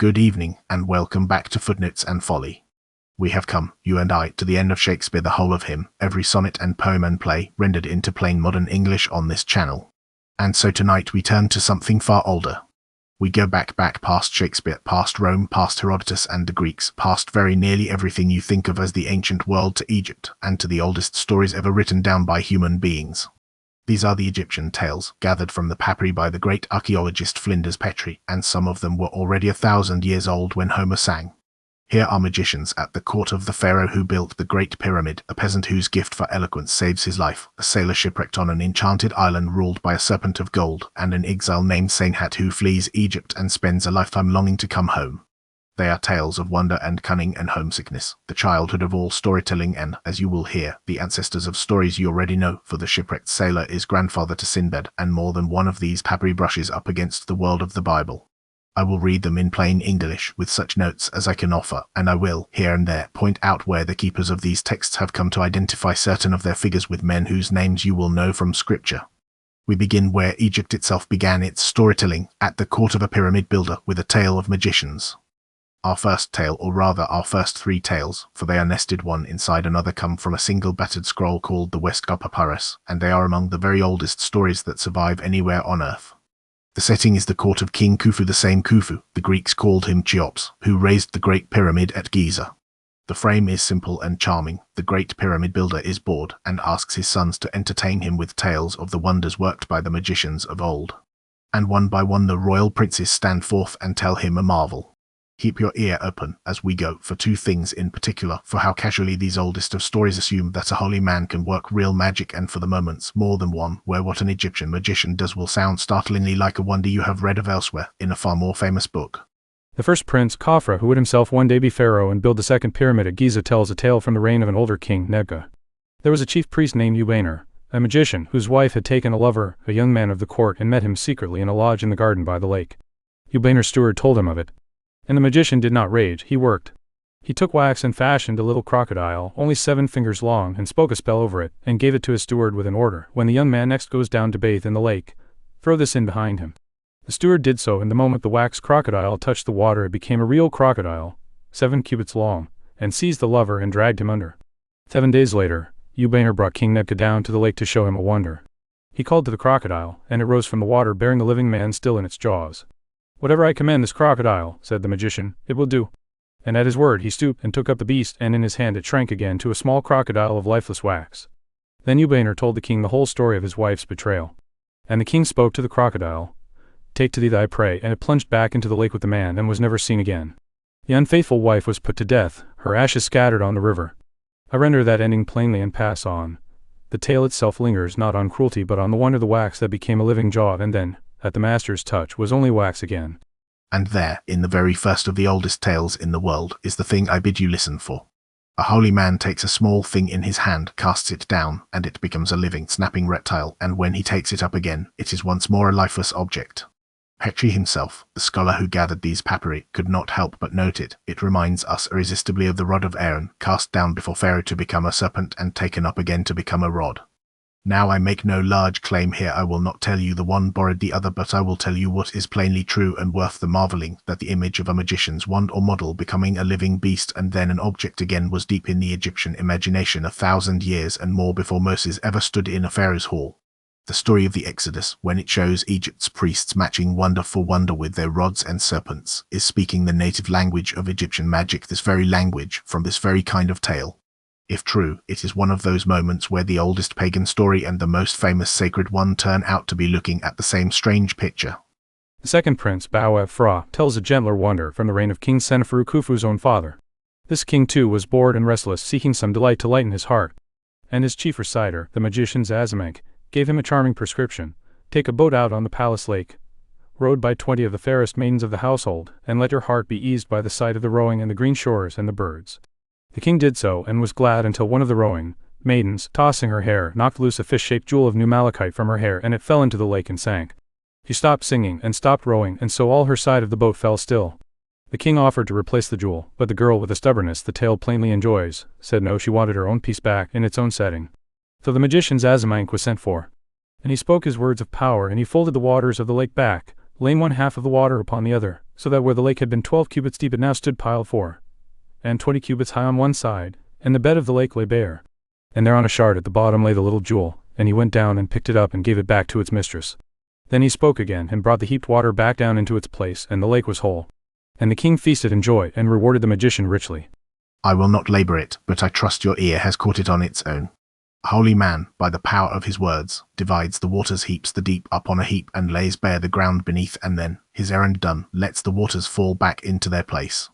Good evening, and welcome back to Footnotes and Folly. We have come, you and I, to the end of Shakespeare, the whole of him, every sonnet and poem and play rendered into plain modern English on this channel. And so tonight we turn to something far older. We go back past Shakespeare, past Rome, past Herodotus and the Greeks, past very nearly everything you think of as the ancient world, to Egypt, and to the oldest stories ever written down by human beings. These are the Egyptian tales, gathered from the Papyri by the great archaeologist Flinders Petrie, and some of them were already 1,000 years old when Homer sang. Here are magicians at the court of the pharaoh who built the Great Pyramid, a peasant whose gift for eloquence saves his life, a sailor shipwrecked on an enchanted island ruled by a serpent of gold, and an exile named Sanehat who flees Egypt and spends a lifetime longing to come home. They are tales of wonder and cunning and homesickness, the childhood of all storytelling and, as you will hear, the ancestors of stories you already know, for the Shipwrecked Sailor is grandfather to Sinbad, and more than one of these Papyri brushes up against the world of the Bible. I will read them in plain English with such notes as I can offer, and I will, here and there, point out where the keepers of these texts have come to identify certain of their figures with men whose names you will know from Scripture. We begin where Egypt itself began its storytelling, at the court of a pyramid builder, with a tale of magicians. Our first tale, or rather our first three tales, for they are nested one inside another, come from a single battered scroll called the Westgar Papyrus, and they are among the very oldest stories that survive anywhere on earth. The setting is the court of King Khufu, the same Khufu, the Greeks called him Cheops, who raised the Great Pyramid at Giza. The frame is simple and charming. The Great Pyramid builder is bored, and asks his sons to entertain him with tales of the wonders worked by the magicians of old. And one by one the royal princes stand forth and tell him a marvel. Keep your ear open as we go for two things in particular, for how casually these oldest of stories assume that a holy man can work real magic, and for the moments more than one, where what an Egyptian magician does will sound startlingly like a wonder you have read of elsewhere in a far more famous book. The first prince, Khafra, who would himself one day be pharaoh and build the second pyramid at Giza, tells a tale from the reign of an older king, Nebka. There was a chief priest named Ubaner, a magician, whose wife had taken a lover, a young man of the court, and met him secretly in a lodge in the garden by the lake. Ubaner's steward told him of it. And the magician did not rage, he worked. He took wax and fashioned a little crocodile, only 7 fingers long, and spoke a spell over it, and gave it to his steward with an order: when the young man next goes down to bathe in the lake, throw this in behind him. The steward did so, and the moment the wax crocodile touched the water it became a real crocodile, 7 cubits long, and seized the lover and dragged him under. 7 days later, Ubaner brought King Nebka down to the lake to show him a wonder. He called to the crocodile, and it rose from the water bearing the living man still in its jaws. "Whatever I command this crocodile," said the magician, "it will do." And at his word he stooped and took up the beast, and in his hand it shrank again to a small crocodile of lifeless wax. Then Ubaner told the king the whole story of his wife's betrayal. And the king spoke to the crocodile: "Take to thee thy prey," and it plunged back into the lake with the man and was never seen again. The unfaithful wife was put to death, her ashes scattered on the river. I render that ending plainly and pass on. The tale itself lingers not on cruelty but on the wonder the wax that became a living jaw, and then, at the master's touch, was only wax again. And there, in the very first of the oldest tales in the world, is the thing I bid you listen for. A holy man takes a small thing in his hand, casts it down, and it becomes a living, snapping reptile, and when he takes it up again, it is once more a lifeless object. Petrie himself, the scholar who gathered these papyri, could not help but note it. It reminds us irresistibly of the rod of Aaron, cast down before Pharaoh to become a serpent and taken up again to become a rod. Now I make no large claim here. I will not tell you the one borrowed the other, but I will tell you what is plainly true and worth the marveling, that the image of a magician's wand or model becoming a living beast and then an object again was deep in the Egyptian imagination 1,000 years and more before Moses ever stood in a pharaoh's hall. The story of the Exodus, when it shows Egypt's priests matching wonder for wonder with their rods and serpents, is speaking the native language of Egyptian magic, this very language, from this very kind of tale. If true, it is one of those moments where the oldest pagan story and the most famous sacred one turn out to be looking at the same strange picture. The second prince, Bau-Phra, tells a gentler wonder from the reign of King Seneferu, Khufu's own father. This king too was bored and restless, seeking some delight to lighten his heart. And his chief reciter, the magician Zazamankh, gave him a charming prescription: take a boat out on the palace lake, rowed by 20 of the fairest maidens of the household, and let your heart be eased by the sight of the rowing and the green shores and the birds. The king did so, and was glad until one of the rowing maidens, tossing her hair, knocked loose a fish-shaped jewel of new malachite from her hair, and it fell into the lake and sank. She stopped singing and stopped rowing, and so all her side of the boat fell still. The king offered to replace the jewel, but the girl, with a stubbornness the tale plainly enjoys, said no, she wanted her own piece back in its own setting. So the magician Zazamankh was sent for, and he spoke his words of power, and he folded the waters of the lake back, laying one half of the water upon the other, so that where the lake had been 12 cubits deep it now stood piled 4 and 20 cubits high on one side, and the bed of the lake lay bare. And there on a shard at the bottom lay the little jewel, and he went down and picked it up and gave it back to its mistress. Then he spoke again and brought the heaped water back down into its place, and the lake was whole. And the king feasted in joy and rewarded the magician richly. I will not labor it, but I trust your ear has caught it on its own. A holy man, by the power of his words, divides the waters, heaps the deep up on a heap, and lays bare the ground beneath, and then, his errand done, lets the waters fall back into their place.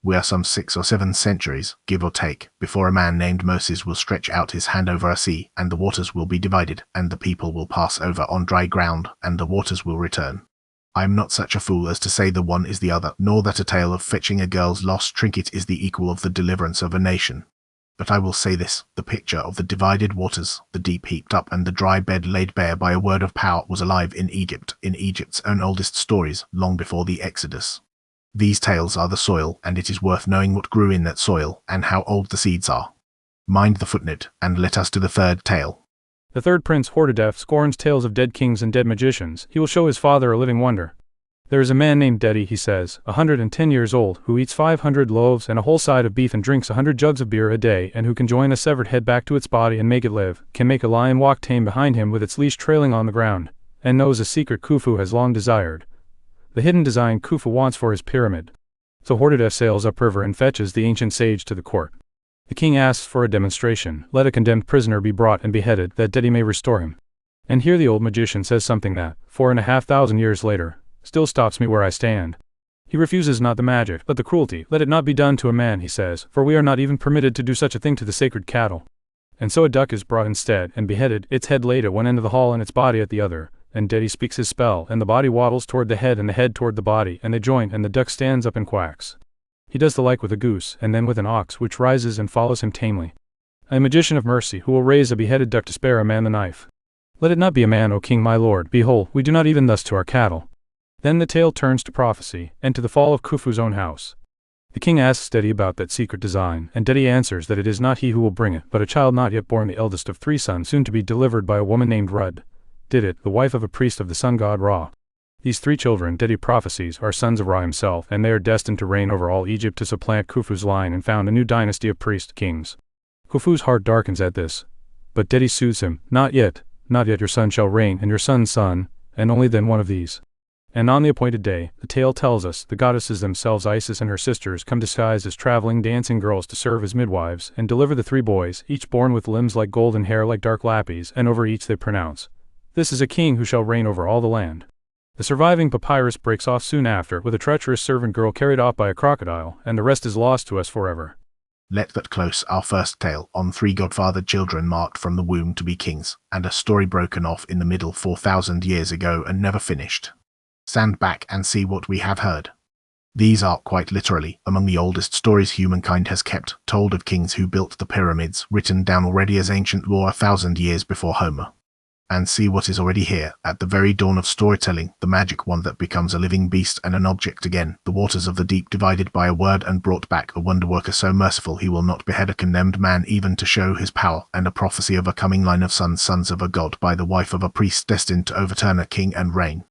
We are some 6 or 7 centuries, give or take, before a man named Moses will stretch out his hand over a sea, and the waters will be divided, and the people will pass over on dry ground, and the waters will return. I am not such a fool as to say the one is the other, nor that a tale of fetching a girl's lost trinket is the equal of the deliverance of a nation. But I will say this, the picture of the divided waters, the deep heaped up and the dry bed laid bare by a word of power was alive in Egypt, in Egypt's own oldest stories, long before the Exodus. These tales are the soil, and it is worth knowing what grew in that soil, and how old the seeds are. Mind the footnote, and let us to the third tale. The third prince, Hordadef, scorns tales of dead kings and dead magicians. He will show his father a living wonder. There is a man named Dedi, he says, 110 years old, who eats 500 loaves and a whole side of beef and drinks 100 jugs of beer a day, and who can join a severed head back to its body and make it live, can make a lion walk tame behind him with its leash trailing on the ground, and knows a secret Khufu has long desired. The hidden design Khufu wants for his pyramid. So Hordadef sails upriver and fetches the ancient sage to the court. The king asks for a demonstration. Let a condemned prisoner be brought and beheaded, that Dedi may restore him. And here the old magician says something that, 4,500 years later, still stops me where I stand. He refuses not the magic, but the cruelty. Let it not be done to a man, he says, for we are not even permitted to do such a thing to the sacred cattle. And so a duck is brought instead, and beheaded, its head laid at one end of the hall and its body at the other. And Dedi speaks his spell, and the body waddles toward the head and the head toward the body, and they join, and the duck stands up and quacks. He does the like with a goose, and then with an ox, which rises and follows him tamely. A magician of mercy, who will raise a beheaded duck to spare a man the knife. Let it not be a man, O king my lord, behold, we do not even thus to our cattle. Then the tale turns to prophecy, and to the fall of Khufu's own house. The king asks Dedi about that secret design, and Dedi answers that it is not he who will bring it, but a child not yet born, the eldest of 3 sons, soon to be delivered by a woman named Rud. Did it, the wife of a priest of the sun god Ra. These 3 children, Dedi prophesies, are sons of Ra himself, and they are destined to reign over all Egypt to supplant Khufu's line and found a new dynasty of priest-kings. Khufu's heart darkens at this. But Dedi soothes him, not yet your son shall reign, and your son's son, and only then one of these. And on the appointed day, the tale tells us, the goddesses themselves, Isis and her sisters, come disguised as traveling dancing girls to serve as midwives, and deliver the 3 boys, each born with limbs like gold and hair like dark lapis, and over each they pronounce, "This is a king who shall reign over all the land." The surviving papyrus breaks off soon after, with a treacherous servant girl carried off by a crocodile, and the rest is lost to us forever. Let that close our first tale on 3 godfathered children marked from the womb to be kings, and a story broken off in the middle 4,000 years ago and never finished. Stand back and see what we have heard. These are, quite literally, among the oldest stories humankind has kept, told of kings who built the pyramids, written down already as ancient lore 1,000 years before Homer. And see what is already here, at the very dawn of storytelling, the magic one that becomes a living beast and an object again, the waters of the deep divided by a word and brought back, a wonder-worker so merciful he will not behead a condemned man even to show his power, and a prophecy of a coming line of sons of a god by the wife of a priest destined to overturn a king and reign.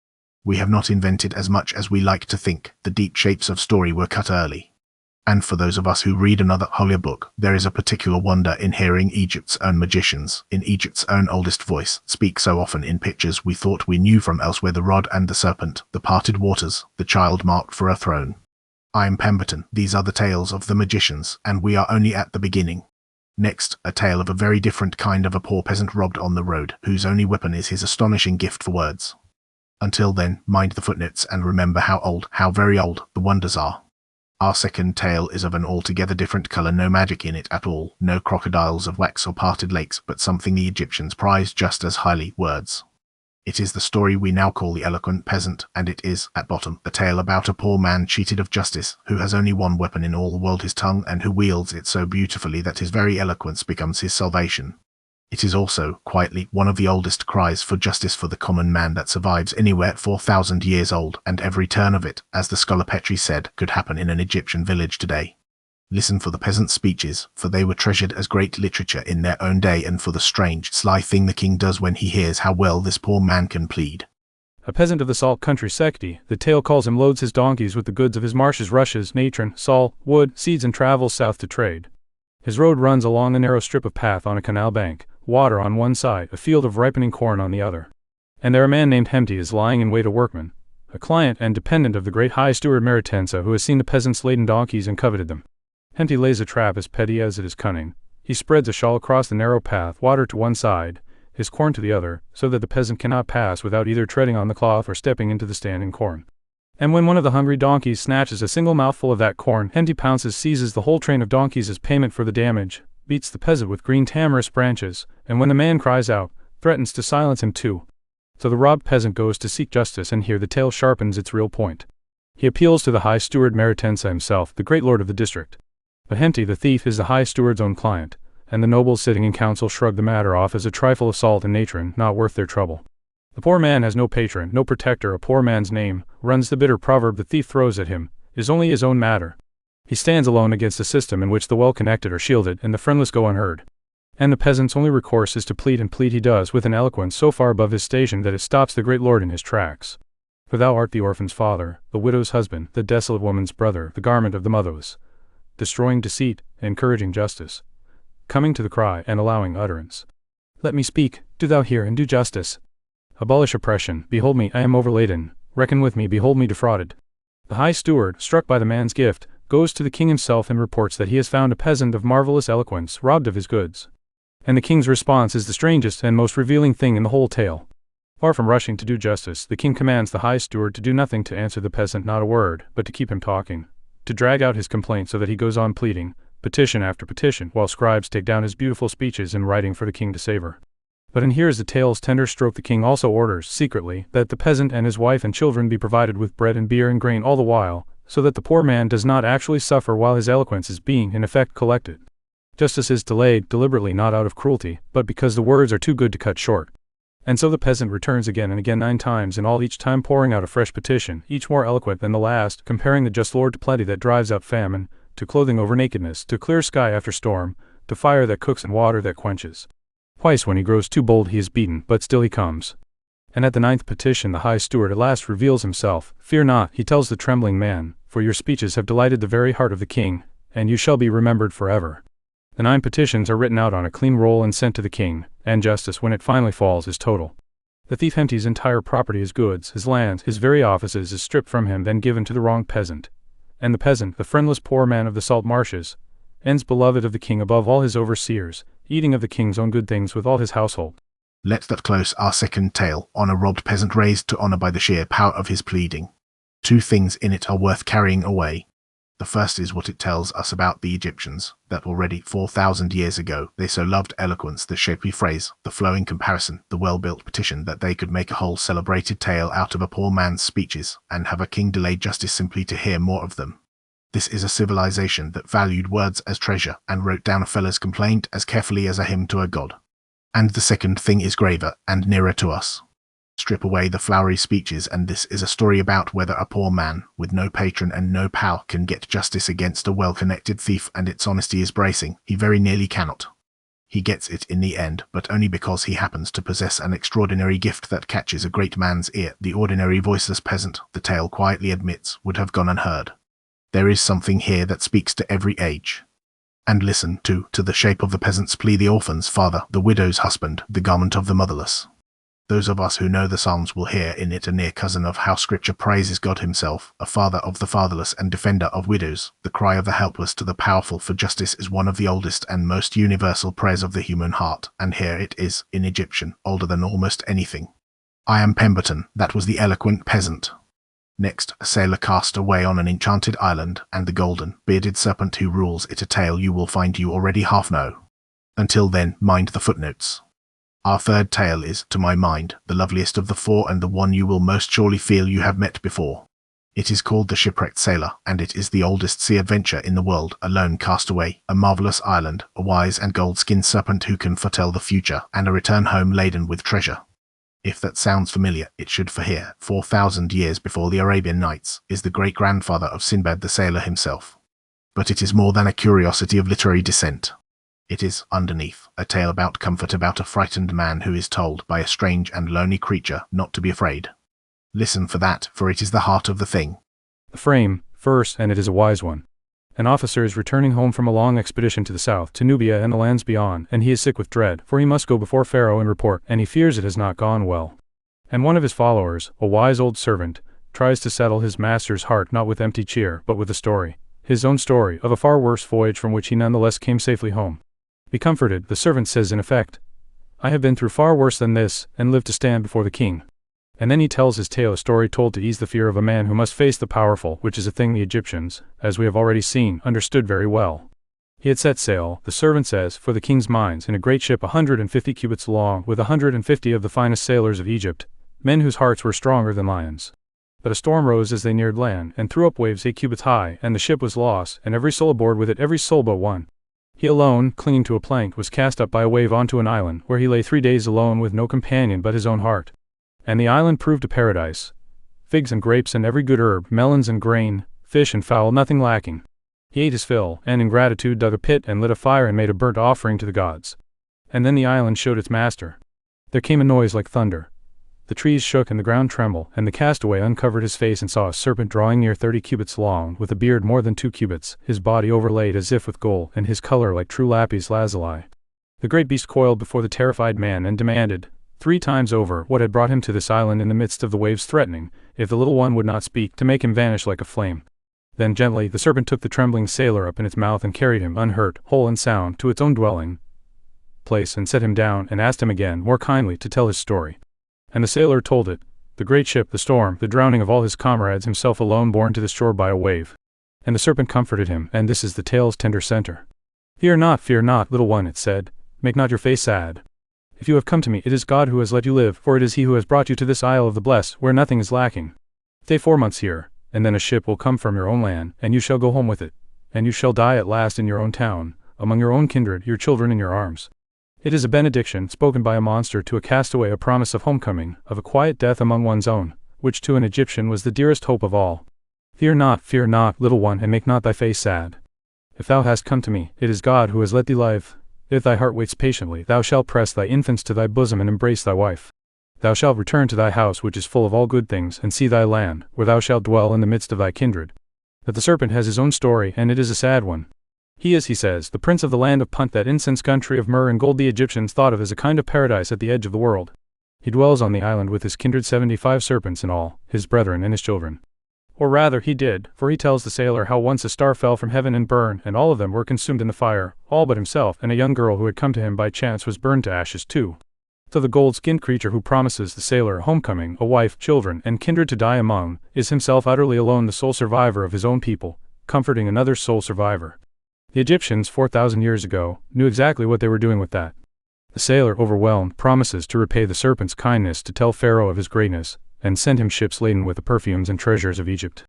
We have not invented as much as we like to think, the deep shapes of story were cut early. And for those of us who read another holier book, there is a particular wonder in hearing Egypt's own magicians, in Egypt's own oldest voice, speak so often in pictures we thought we knew from elsewhere, the rod and the serpent, the parted waters, the child marked for a throne. I am Pemberton, these are the tales of the magicians, and we are only at the beginning. Next, a tale of a very different kind, of a poor peasant robbed on the road, whose only weapon is his astonishing gift for words. Until then, mind the footnotes and remember how old, how very old, the wonders are. Our second tale is of an altogether different color, no magic in it at all, no crocodiles of wax or parted lakes, but something the Egyptians prized just as highly, words. It is the story we now call the eloquent peasant, and it is, at bottom, a tale about a poor man cheated of justice, who has only one weapon in all the world, his tongue, and who wields it so beautifully that his very eloquence becomes his salvation. It is also, quietly, one of the oldest cries for justice for the common man that survives anywhere 4,000 years old, and every turn of it, as the scholar Petrie said, could happen in an Egyptian village today. Listen for the peasant's speeches, for they were treasured as great literature in their own day, and for the strange, sly thing the king does when he hears how well this poor man can plead. A peasant of the salt country Sekti, the tale calls him, loads his donkeys with the goods of his marshes, rushes, natron, salt, wood, seeds, and travels south to trade. His road runs along a narrow strip of path on a canal bank, water on one side, a field of ripening corn on the other. And there a man named Hemti is lying in wait, a workman, a client and dependent of the great high steward Maritensa, who has seen the peasants' laden donkeys and coveted them. Hemti lays a trap as petty as it is cunning. He spreads a shawl across the narrow path, water to one side, his corn to the other, so that the peasant cannot pass without either treading on the cloth or stepping into the standing corn. And when one of the hungry donkeys snatches a single mouthful of that corn, Hemti pounces, seizes the whole train of donkeys as payment for the damage, beats the peasant with green tamarisk branches, and when the man cries out, threatens to silence him too. So the robbed peasant goes to seek justice, and here the tale sharpens its real point. He appeals to the high steward Maritensa himself, the great lord of the district. But Hemti the thief is the high steward's own client, and the nobles sitting in council shrug the matter off as a trifle of salt and natron, not worth their trouble. The poor man has no patron, no protector. A poor man's name, runs the bitter proverb the thief throws at him, is only his own matter. He stands alone against a system in which the well-connected are shielded and the friendless go unheard. And the peasant's only recourse is to plead, and plead he does with an eloquence so far above his station that it stops the great lord in his tracks. For thou art the orphan's father, the widow's husband, the desolate woman's brother, the garment of the motherless, destroying deceit, encouraging justice, coming to the cry and allowing utterance. Let me speak, do thou hear and do justice. Abolish oppression, behold me, I am overladen, reckon with me, behold me defrauded. The high steward, struck by the man's gift, goes to the king himself and reports that he has found a peasant of marvelous eloquence robbed of his goods. And the king's response is the strangest and most revealing thing in the whole tale. Far from rushing to do justice, the king commands the high steward to do nothing, to answer the peasant not a word, but to keep him talking, to drag out his complaint so that he goes on pleading, petition after petition, while scribes take down his beautiful speeches in writing for the king to savor. But and here is the tale's tender stroke: the king also orders, secretly, that the peasant and his wife and children be provided with bread and beer and grain all the while, so that the poor man does not actually suffer while his eloquence is being, in effect, collected. Justice is delayed, deliberately, not out of cruelty, but because the words are too good to cut short. And so the peasant returns again and again, 9 times in all, each time pouring out a fresh petition, each more eloquent than the last, comparing the just lord to plenty that drives out famine, to clothing over nakedness, to clear sky after storm, to fire that cooks and water that quenches. Twice when he grows too bold he is beaten, but still he comes. And at the 9th petition the high steward at last reveals himself. Fear not, he tells the trembling man, for your speeches have delighted the very heart of the king, and you shall be remembered forever. The 9 petitions are written out on a clean roll and sent to the king, and justice, when it finally falls, is total. The thief Hemti's entire property, his goods, his lands, his very offices, is stripped from him, then given to the wrong peasant. And the peasant, the friendless poor man of the salt marshes, ends beloved of the king above all his overseers, eating of the king's own good things with all his household. Let that close our second tale on a robbed peasant raised to honor by the sheer power of his pleading. 2 things in it are worth carrying away. The first is what it tells us about the Egyptians, that already 4,000 years ago they so loved eloquence, the shapely phrase, the flowing comparison, the well-built petition, that they could make a whole celebrated tale out of a poor man's speeches, and have a king delay justice simply to hear more of them. This is a civilization that valued words as treasure, and wrote down a feller's complaint as carefully as a hymn to a god. And the second thing is graver, and nearer to us. Strip away the flowery speeches, and this is a story about whether a poor man, with no patron and no power, can get justice against a well-connected thief, and its honesty is bracing. He very nearly cannot. He gets it in the end, but only because he happens to possess an extraordinary gift that catches a great man's ear. The ordinary voiceless peasant, the tale quietly admits, would have gone unheard. There is something here that speaks to every age. And listen, too, to the shape of the peasant's plea: the orphan's father, the widow's husband, the garment of the motherless. Those of us who know the Psalms will hear in it a near cousin of how Scripture praises God himself, a father of the fatherless and defender of widows. The cry of the helpless to the powerful for justice is one of the oldest and most universal prayers of the human heart, and here it is, in Egyptian, older than almost anything. I am Pemberton, that was the eloquent peasant. Next, a sailor cast away on an enchanted island, and the golden, bearded serpent who rules it, a tale you will find you already half know. Until then, mind the footnotes. Our third tale is, to my mind, the loveliest of the 4 and the one you will most surely feel you have met before. It is called The Shipwrecked Sailor, and it is the oldest sea adventure in the world. A lone castaway, a marvelous island, a wise and gold-skinned serpent who can foretell the future, and a return home laden with treasure. If that sounds familiar, it should, for here, 4,000 years before the Arabian Nights, is the great-grandfather of Sinbad the sailor himself. But it is more than a curiosity of literary descent. It is, underneath, a tale about comfort, about a frightened man who is told by a strange and lonely creature not to be afraid. Listen for that, for it is the heart of the thing. The frame, first, and it is a wise one. An officer is returning home from a long expedition to the south, to Nubia and the lands beyond, and he is sick with dread, for he must go before Pharaoh and report, and he fears it has not gone well. And one of his followers, a wise old servant, tries to settle his master's heart not with empty cheer, but with a story, his own story, of a far worse voyage from which he nonetheless came safely home. Be comforted, the servant says in effect. I have been through far worse than this, and lived to stand before the king. And then he tells his tale, a story told to ease the fear of a man who must face the powerful, which is a thing the Egyptians, as we have already seen, understood very well. He had set sail, the servant says, for the king's mines, in a great ship 150 cubits long, with 150 of the finest sailors of Egypt, men whose hearts were stronger than lions. But a storm rose as they neared land, and threw up waves 8 cubits high, and the ship was lost, and every soul aboard with it, every soul but one. He alone, clinging to a plank, was cast up by a wave onto an island, where he lay 3 days alone with no companion but his own heart. And the island proved a paradise. Figs and grapes and every good herb, melons and grain, fish and fowl, nothing lacking. He ate his fill, and in gratitude dug a pit and lit a fire and made a burnt offering to the gods. And then the island showed its master. There came a noise like thunder. The trees shook and the ground trembled, and the castaway uncovered his face and saw a serpent drawing near 30 cubits long, with a beard more than 2 cubits, his body overlaid as if with gold, and his color like true lapis lazuli. The great beast coiled before the terrified man and demanded, 3 times over, what had brought him to this island in the midst of the waves, threatening, if the little one would not speak, to make him vanish like a flame. Then gently the serpent took the trembling sailor up in its mouth and carried him, unhurt, whole and sound, to its own dwelling place, and set him down, and asked him again, more kindly, to tell his story. And the sailor told it, the great ship, the storm, the drowning of all his comrades, himself alone borne to the shore by a wave. And the serpent comforted him, and this is the tale's tender center. Fear not, little one, it said, make not your face sad. If you have come to me, it is God who has let you live, for it is he who has brought you to this isle of the blessed, where nothing is lacking. Stay 4 months here, and then a ship will come from your own land, and you shall go home with it. And you shall die at last in your own town, among your own kindred, your children in your arms. It is a benediction, spoken by a monster to a castaway, a promise of homecoming, of a quiet death among one's own, which to an Egyptian was the dearest hope of all. Fear not, little one, and make not thy face sad. If thou hast come to me, it is God who has let thee live. If thy heart waits patiently, thou shalt press thy infants to thy bosom and embrace thy wife. Thou shalt return to thy house which is full of all good things, and see thy land, where thou shalt dwell in the midst of thy kindred. But the serpent has his own story, and it is a sad one. He is, he says, the prince of the land of Punt, that incense country of myrrh and gold the Egyptians thought of as a kind of paradise at the edge of the world. He dwells on the island with his kindred 75 serpents in all, his brethren and his children. Or rather, he did, for he tells the sailor how once a star fell from heaven and burned, and all of them were consumed in the fire, all but himself, and a young girl who had come to him by chance was burned to ashes too. So the gold-skinned creature who promises the sailor a homecoming, a wife, children, and kindred to die among, is himself utterly alone, the sole survivor of his own people, comforting another sole survivor. The Egyptians, 4,000 years ago, knew exactly what they were doing with that. The sailor, overwhelmed, promises to repay the serpent's kindness, to tell Pharaoh of his greatness, and send him ships laden with the perfumes and treasures of Egypt.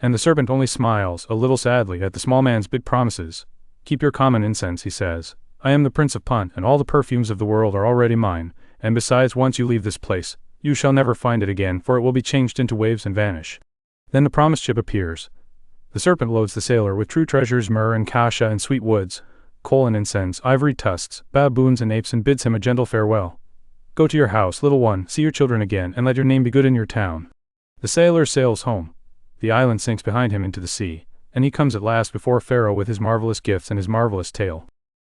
And the serpent only smiles, a little sadly, at the small man's big promises. Keep your common incense, he says. I am the prince of Punt, and all the perfumes of the world are already mine, and besides, once you leave this place, you shall never find it again, for it will be changed into waves and vanish. Then the promised ship appears. The serpent loads the sailor with true treasures, myrrh and cassia and sweet woods, coal and incense, ivory tusks, baboons and apes, and bids him a gentle farewell. Go to your house, little one, see your children again, and let your name be good in your town. The sailor sails home. The island sinks behind him into the sea, and he comes at last before Pharaoh with his marvelous gifts and his marvelous tale.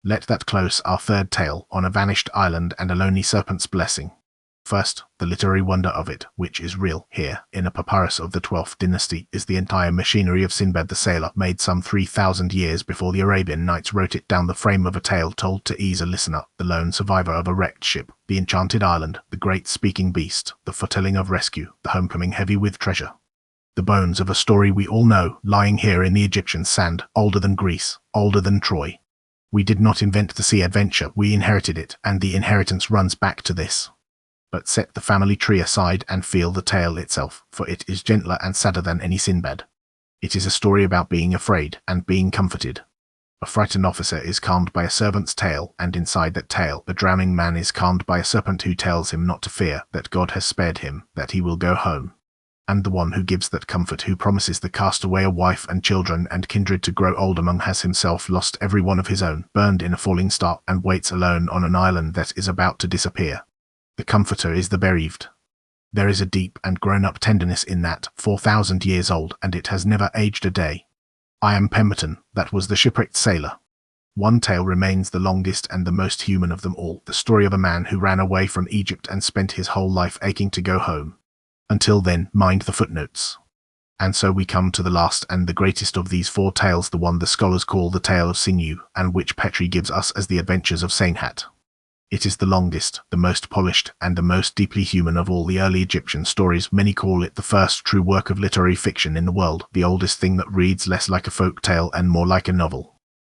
Let that close our third tale on a vanished island and a lonely serpent's blessing. First, the literary wonder of it, which is real here, in a papyrus of the 12th dynasty, is the entire machinery of Sinbad the Sailor, made some 3,000 years before the Arabian Nights wrote it down the frame of a tale told to ease a listener, the lone survivor of a wrecked ship, the enchanted island, the great speaking beast, the foretelling of rescue, the homecoming heavy with treasure. The bones of a story we all know, lying here in the Egyptian sand, older than Greece, older than Troy. We did not invent the sea adventure, we inherited it, and the inheritance runs back to this. But set the family tree aside and feel the tale itself, for it is gentler and sadder than any Sinbad. It is a story about being afraid and being comforted. A frightened officer is calmed by a servant's tale, and inside that tale the drowning man is calmed by a serpent who tells him not to fear, that God has spared him, that he will go home. And the one who gives that comfort, who promises the castaway a wife and children and kindred to grow old among, has himself lost every one of his own, burned in a falling star, and waits alone on an island that is about to disappear. The comforter is the bereaved. There is a deep and grown-up tenderness in that, 4,000 years old, and it has never aged a day. I am Pemberton, that was the Shipwrecked Sailor. One tale remains the longest and the most human of them all, the story of a man who ran away from Egypt and spent his whole life aching to go home. Until then, mind the footnotes. And so we come to the last and the greatest of these four tales, the one the scholars call the Tale of Sinew, and which Petrie gives us as the Adventures of Sanehat. It is the longest, the most polished, and the most deeply human of all the early Egyptian stories. Many call it the first true work of literary fiction in the world, the oldest thing that reads less like a folk tale and more like a novel.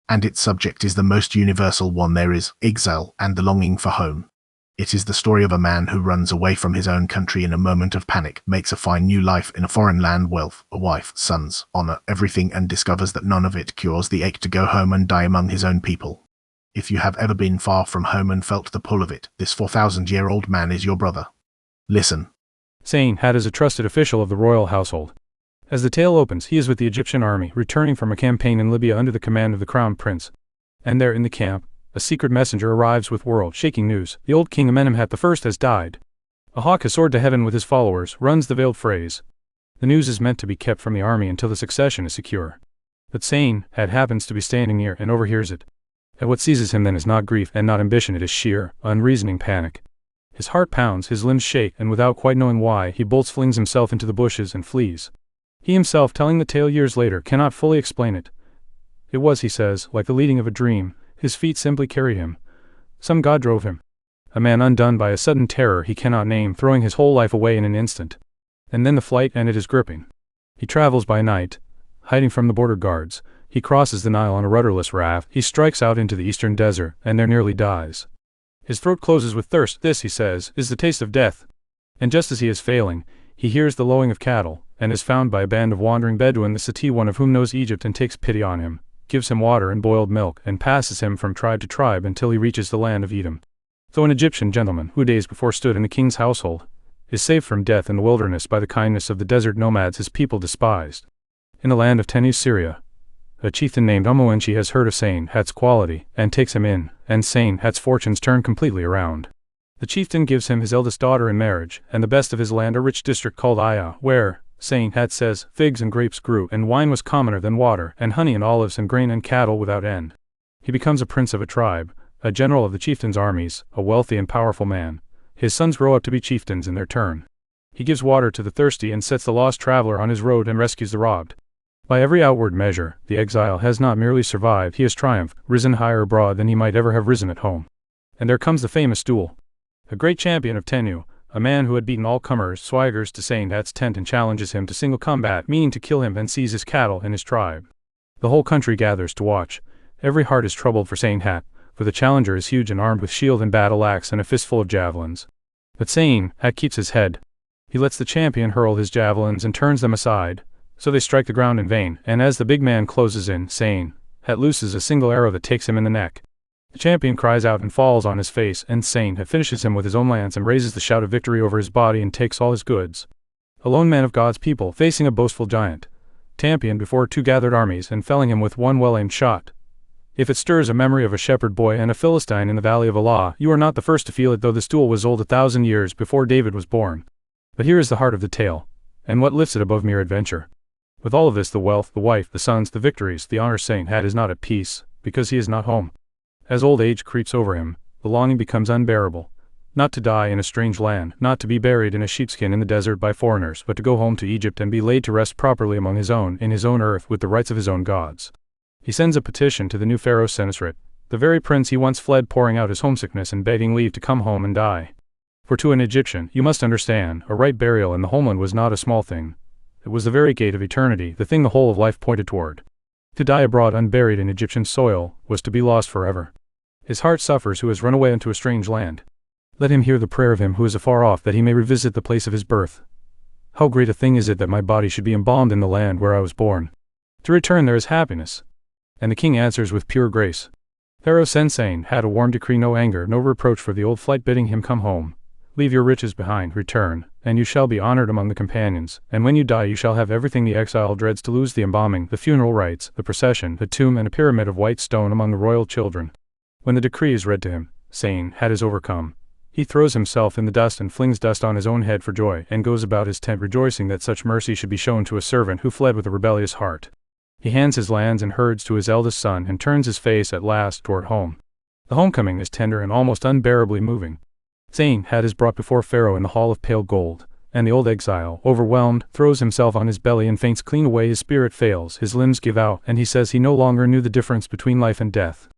And its subject is the most universal one there is, exile and the longing for home. It is the story of a man who runs away from his own country in a moment of panic, makes a fine new life in a foreign land, wealth, a wife, sons, honor, everything, and discovers that none of it cures the ache to go home and die among his own people. If you have ever been far from home and felt the pull of it, this 4,000-year-old man is your brother. Listen. Sanehat is a trusted official of the royal household. As the tale opens, he is with the Egyptian army, returning from a campaign in Libya under the command of the crown prince. And there in the camp, a secret messenger arrives with world-shaking news. The old king Amenemhat I has died. A hawk has soared to heaven with his followers, runs the veiled phrase. The news is meant to be kept from the army until the succession is secure. But Sanehat happens to be standing near and overhears it. And what seizes him then is not grief and not ambition, it is sheer, unreasoning panic. His heart pounds, his limbs shake, and without quite knowing why, he bolts flings himself into the bushes and flees. He himself, telling the tale years later, cannot fully explain it. It was, he says, like the leading of a dream. His feet simply carry him. Some god drove him. A man undone by a sudden terror he cannot name, throwing his whole life away in an instant. And then the flight, and it is gripping. He travels by night, hiding from the border guards. He crosses the Nile on a rudderless raft. He strikes out into the eastern desert, and there nearly dies. His throat closes with thirst. This, he says, is the taste of death. And just as he is failing, he hears the lowing of cattle, and is found by a band of wandering Bedouin, the Sati, one of whom knows Egypt and takes pity on him, gives him water and boiled milk, and passes him from tribe to tribe until he reaches the land of Edom. Though an Egyptian gentleman, who days before stood in the king's household, is saved from death in the wilderness by the kindness of the desert nomads his people despised. In the land of Tenu, Syria, a chieftain named Envoi has heard of Sanehat's quality, and takes him in, and Sanehat's fortunes turn completely around. The chieftain gives him his eldest daughter in marriage, and the best of his land, a rich district called IVth, where, Sanehat says, figs and grapes grew, and wine was commoner than water, and honey and olives and grain and cattle without end. He becomes a prince of a tribe, a general of the chieftain's armies, a wealthy and powerful man. His sons grow up to be chieftains in their turn. He gives water to the thirsty and sets the lost traveler on his road and rescues the robbed. By every outward measure, the exile has not merely survived, he has triumphed, risen higher abroad than he might ever have risen at home. And there comes the famous duel. A great champion of Tenu, a man who had beaten all comers, swaggers to Sanehat's tent and challenges him to single combat, meaning to kill him and seize his cattle and his tribe. The whole country gathers to watch. Every heart is troubled for Sanehat, for the challenger is huge and armed with shield and battle axe and a fistful of javelins. But Sanehat keeps his head. He lets the champion hurl his javelins and turns them aside, so they strike the ground in vain, and as the big man closes in, Sanehat looses a single arrow that takes him in the neck. The champion cries out and falls on his face, and Sanehat finishes him with his own lance and raises the shout of victory over his body and takes all his goods. A lone man of God's people, facing a boastful giant, champion before two gathered armies and felling him with one well-aimed shot. If it stirs a memory of a shepherd boy and a Philistine in the valley of Elah, you are not the first to feel it, though this duel was old 1,000 years before David was born. But here is the heart of the tale, and what lifts it above mere adventure. With all of this, the wealth, the wife, the sons, the victories, the honor, Sanehat is not at peace, because he is not home. As old age creeps over him, the longing becomes unbearable. Not to die in a strange land, not to be buried in a sheepskin in the desert by foreigners, but to go home to Egypt and be laid to rest properly among his own, in his own earth, with the rights of his own gods. He sends a petition to the new pharaoh Senusret, the very prince he once fled, pouring out his homesickness and begging leave to come home and die. For to an Egyptian, you must understand, a right burial in the homeland was not a small thing. It was the very gate of eternity, the thing the whole of life pointed toward. To die abroad unburied in Egyptian soil was to be lost forever. His heart suffers who has run away into a strange land. Let him hear the prayer of him who is afar off, that he may revisit the place of his birth. How great a thing is it that my body should be embalmed in the land where I was born. To return there is happiness. And the king answers with pure grace. Pharaoh sends Sanehat a warm decree, no anger, no reproach for the old flight, bidding him come home. Leave your riches behind, return, and you shall be honored among the companions, and when you die you shall have everything the exile dreads to lose, the embalming, the funeral rites, the procession, the tomb, and a pyramid of white stone among the royal children. When the decree is read to him, Sanehat is overcome. He throws himself in the dust and flings dust on his own head for joy, and goes about his tent rejoicing that such mercy should be shown to a servant who fled with a rebellious heart. He hands his lands and herds to his eldest son and turns his face at last toward home. The homecoming is tender and almost unbearably moving. Sanehat is brought before Pharaoh in the hall of pale gold, and the old exile, overwhelmed, throws himself on his belly and faints clean away. His spirit fails, his limbs give out, and he says he no longer knew the difference between life and death.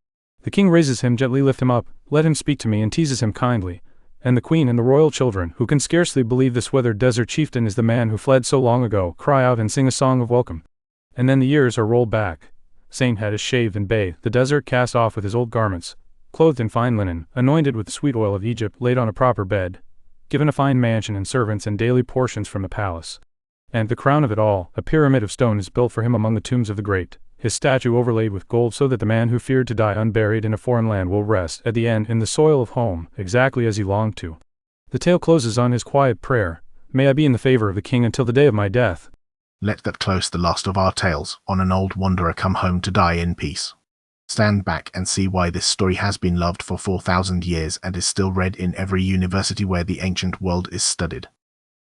The king raises him gently, lift him up, let him speak to me, and teases him kindly. And the queen and the royal children, who can scarcely believe this weathered desert chieftain is the man who fled so long ago, cry out and sing a song of welcome. And then the years are rolled back. Sanehat is shaved and bathed, the desert cast off with his old garments, clothed in fine linen, anointed with the sweet oil of Egypt, laid on a proper bed, given a fine mansion and servants and daily portions from the palace. And the crown of it all, a pyramid of stone, is built for him among the tombs of the great, his statue overlaid with gold, so that the man who feared to die unburied in a foreign land will rest at the end in the soil of home, exactly as he longed to. The tale closes on his quiet prayer, "May I be in the favor of the king until the day of my death." Let that close the last of our tales on an old wanderer come home to die in peace. Stand back and see why this story has been loved for 4,000 years and is still read in every university where the ancient world is studied.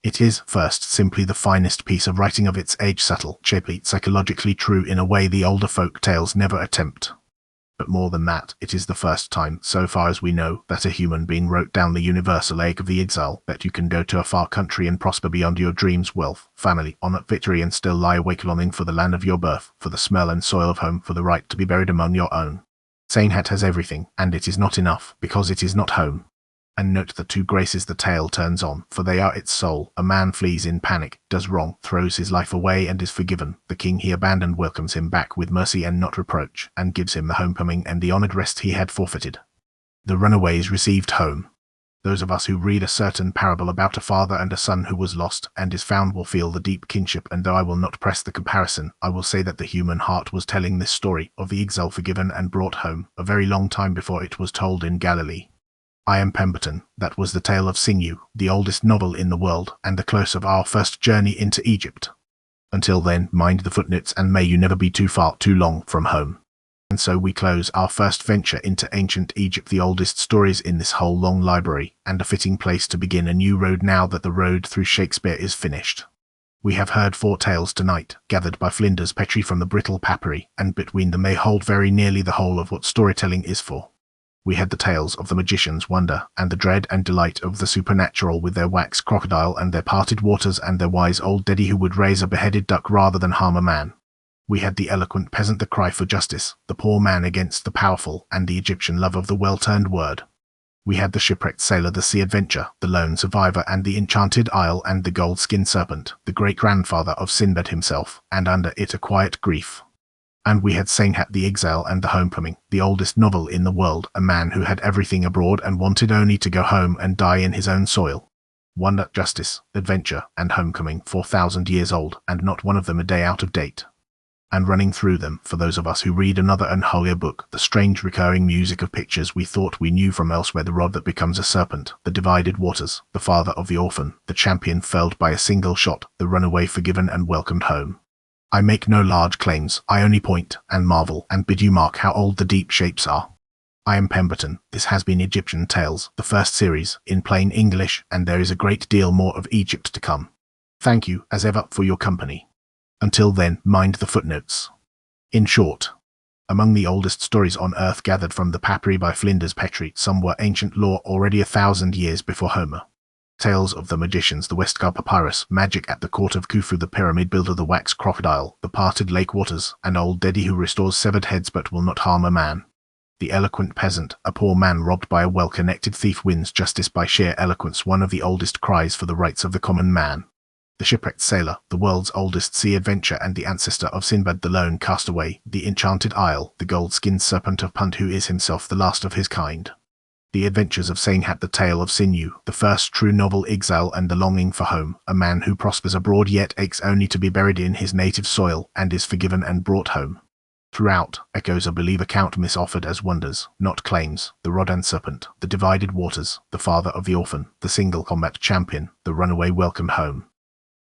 It is, first, simply the finest piece of writing of its age, subtle, shapely, psychologically true in a way the older folk tales never attempt. But more than that, it is the first time, so far as we know, that a human being wrote down the universal ache of the exile, that you can go to a far country and prosper beyond your dreams, wealth, family, honor, victory, and still lie awake longing for the land of your birth, for the smell and soil of home, for the right to be buried among your own. Sanehat has everything, and it is not enough, because it is not home. And note the two graces the tale turns on, for they are its soul. A man flees in panic, does wrong, throws his life away and is forgiven. The king he abandoned welcomes him back with mercy and not reproach, and gives him the homecoming and the honored rest he had forfeited. The runaways received home. Those of us who read a certain parable about a father and a son who was lost and is found will feel the deep kinship, and though I will not press the comparison, I will say that the human heart was telling this story of the exile forgiven and brought home, a very long time before it was told in Galilee. I am Pemberton. That was the tale of Sinew, the oldest novel in the world, and the close of our first journey into Egypt. Until then, mind the footnotes, and may you never be too far, too long from home. And so we close our first venture into ancient Egypt, the oldest stories in this whole long library, and a fitting place to begin a new road now that the road through Shakespeare is finished. We have heard 4 tales tonight, gathered by Flinders Petrie from the brittle Papyri, and between them they hold very nearly the whole of what storytelling is for. We had the tales of the magician's wonder, and the dread and delight of the supernatural, with their wax crocodile and their parted waters and their wise old daddy who would raise a beheaded duck rather than harm a man. We had the eloquent peasant, the cry for justice, the poor man against the powerful, and the Egyptian love of the well-turned word. We had the shipwrecked sailor, the sea adventure, the lone survivor, and the enchanted isle, and the gold-skinned serpent, the great-grandfather of Sinbad himself, and under it a quiet grief. And we had Sanehat the exile and the homecoming, the oldest novel in the world, a man who had everything abroad and wanted only to go home and die in his own soil. Wonder, justice, adventure, and homecoming, 4,000 years old, and not one of them a day out of date. And running through them, for those of us who read another and holier book, the strange recurring music of pictures we thought we knew from elsewhere, the rod that becomes a serpent, the divided waters, the father of the orphan, the champion felled by a single shot, the runaway forgiven and welcomed home. I make no large claims, I only point, and marvel, and bid you mark how old the deep shapes are. I am Pemberton. This has been Egyptian Tales, the first series, in plain English, and there is a great deal more of Egypt to come. Thank you, as ever, for your company. Until then, mind the footnotes. In short, among the oldest stories on earth gathered from the Papyri by Flinders Petrie, some were ancient lore already 1,000 years before Homer. Tales of the magicians, the Westgar papyrus, magic at the court of Khufu, the pyramid builder, the wax crocodile, the parted lake waters, and old Deddy who restores severed heads but will not harm a man. The eloquent peasant, a poor man robbed by a well-connected thief, wins justice by sheer eloquence, one of the oldest cries for the rights of the common man. The shipwrecked sailor, the world's oldest sea adventure and the ancestor of Sinbad the lone castaway, the enchanted isle, the gold-skinned serpent of Punt who is himself the last of his kind. The Adventures of Sanehat, the tale of Sinew, the first true novel, exile and the longing for home, a man who prospers abroad yet aches only to be buried in his native soil, and is forgiven and brought home. Throughout, echoes a belief account mis-offered as wonders, not claims, the rod and serpent, the divided waters, the father of the orphan, the single combat champion, the runaway welcome home.